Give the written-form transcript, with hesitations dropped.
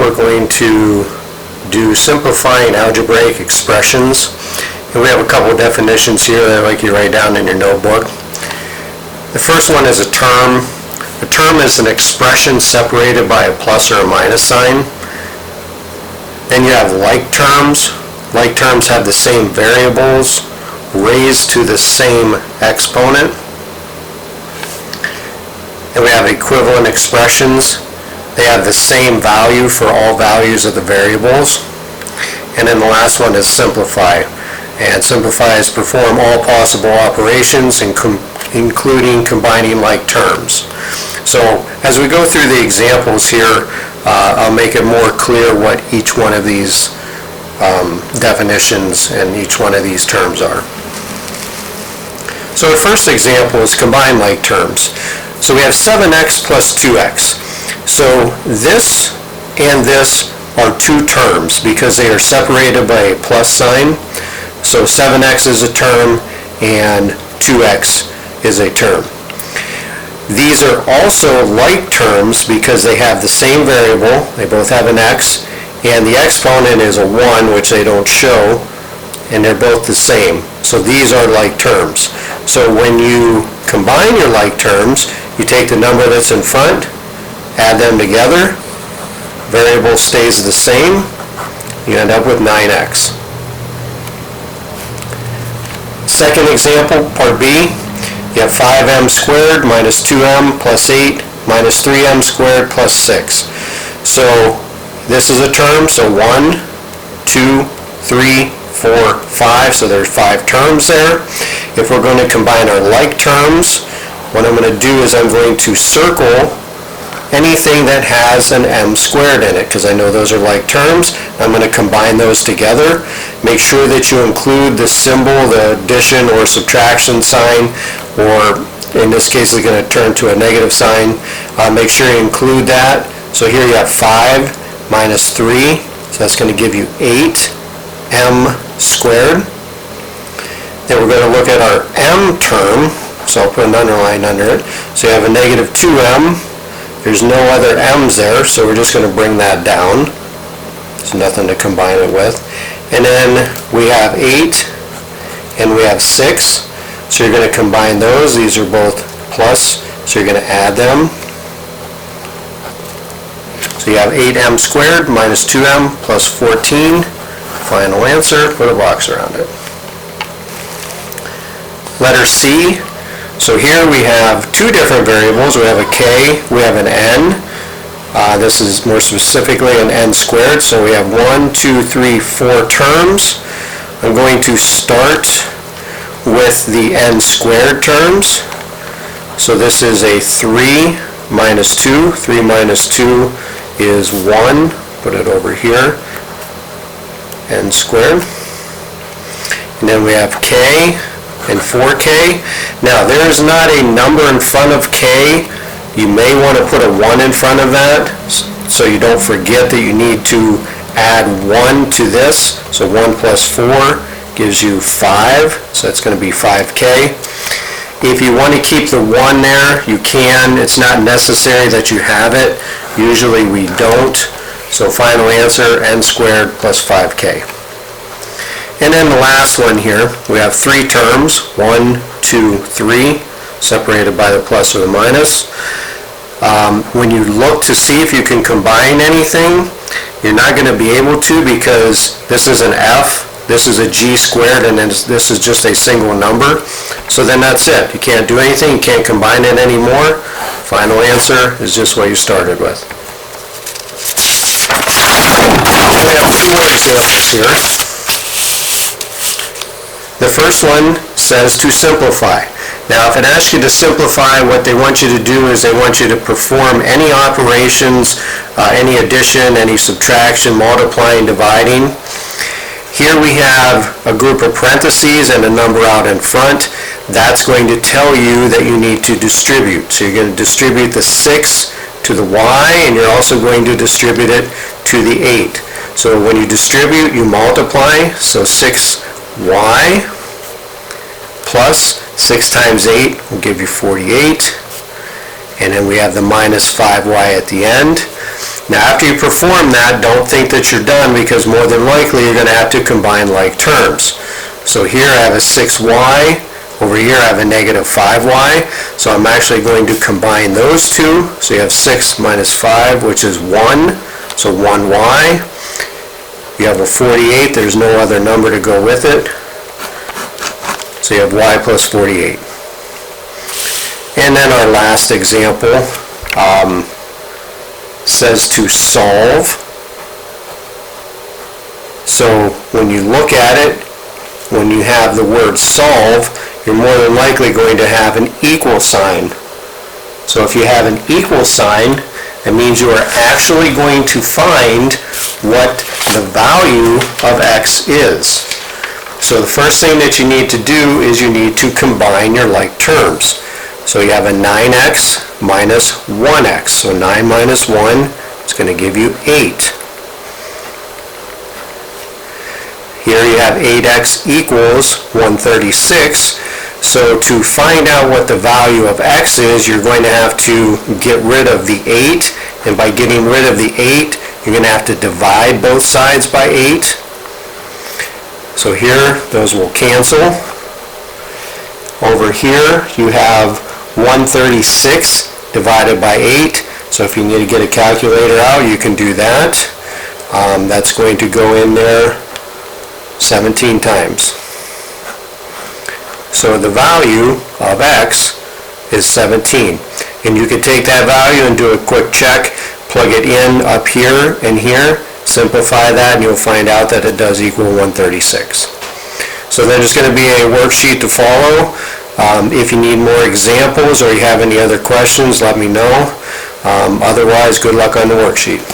we're going to do simplifying algebraic expressions. And we have a couple definitions here that I'd like you to write down in your notebook. The first one is a term. A term is an expression separated by a plus or a minus sign. Then you have like terms. Like terms have the same variables raised to the same exponent. And we have equivalent expressions. They have the same value for all values of the variables. And then the last one is simplify. And simplify is perform all possible operations, including combining like terms. So as we go through the examples here, I'll make it more clear what each one of these definitions and each one of these terms are. So the first example is combine like terms. So we have 7x plus 2x. So this and this are two terms because they are separated by a plus sign. So 7x is a term and 2x is a term. These are also like terms because they have the same variable. They both have an x, and the exponent is a 1, which they don't show, and they're both the same. So these are like terms. So when you combine your like terms, you take the number that's in front, add them together, variable stays the same, you end up with 9x. Second example, part B, you have 5m squared minus 2m plus 8 minus 3m squared plus 6. So this is a term, so 1, 2, 3, 4, 5, so there's 5 terms there. If we're going to combine our like terms, what I'm going to do is I'm going to circle anything that has an m squared in it, because I know those are like terms. I'm going to combine those together. Make sure that you include the symbol, the addition or subtraction sign, or in this case it's going to turn to a negative sign. Make sure you include that. So here you have 5 minus 3, so that's going to give you 8m squared. Then we're going to look at our m term, so I'll put an underline under it. So you have a negative 2m. There's no other m's there, so we're just going to bring that down. There's nothing to combine it with. And then we have 8 and we have 6. So you're going to combine those. These are both plus, so you're going to add them. So you have 8m squared minus 2m plus 14. Final answer, put a box around it. Letter C. So here we have two different variables. We have a k, we have an n. This is more specifically an n squared. So we have 1, 2, 3, 4 terms. I'm going to start with the n squared terms. So this is a 3 minus 2. 3 minus 2 is 1. Put it over here. N squared. And then we have k and 4k. Now there is not a number in front of k. You may want to put a 1 in front of that so you don't forget that you need to add 1 to this. So 1 plus 4 gives you 5, so that's going to be 5k. If you want to keep the 1 there, you can. It's not necessary that you have it. Usually we don't. So final answer, n squared plus 5k. And then the last one here, we have 3 terms, 1, 2, 3, separated by the plus or the minus. When you look to see if you can combine anything, you're not going to be able to because this is an f, this is a g squared, and then this is just a single number. So then that's it. You can't do anything, you can't combine it anymore. Final answer is just what you started with. We have 2 more examples here. The first one says to simplify. Now if it asks you to simplify, what they want you to do is they want you to perform any operations, any addition, any subtraction, multiplying, dividing. Here we have a group of parentheses and a number out in front. That's going to tell you that you need to distribute. So you're going to distribute the 6 to the y, and you're also going to distribute it to the 8. So when you distribute, you multiply. So 6y plus 6 times 8 will give you 48. And then we have the minus 5y at the end. Now after you perform that, don't think that you're done, because more than likely you're going to have to combine like terms. So here I have a 6y, over here I have a negative 5y, so I'm actually going to combine those two. So you have 6 minus 5, which is 1, so 1y. You have a 48, there's no other number to go with it, so you have y plus 48. And then our last example says to solve. So when you look at it, when you have the word solve, you're more than likely going to have an equal sign. So if you have an equal sign, it means you are actually going to find what the value of x is. So the first thing that you need to do is you need to combine your like terms. So you have a 9x minus 1x. So 9 minus 1 is going to give you 8. Here you have 8x equals 136. So to find out what the value of x is, you're going to have to get rid of the 8. And by getting rid of the 8, you're going to have to divide both sides by 8. So here, those will cancel. Over here, you have 136 divided by 8. So if you need to get a calculator out, you can do that. That's going to go in there 17 times. So the value of x is 17. And you can take that value and do a quick check, plug it in up here and here, simplify that, and you'll find out that it does equal 136. So there's going to be a worksheet to follow. If you need more examples or you have any other questions, let me know. Otherwise, good luck on the worksheet.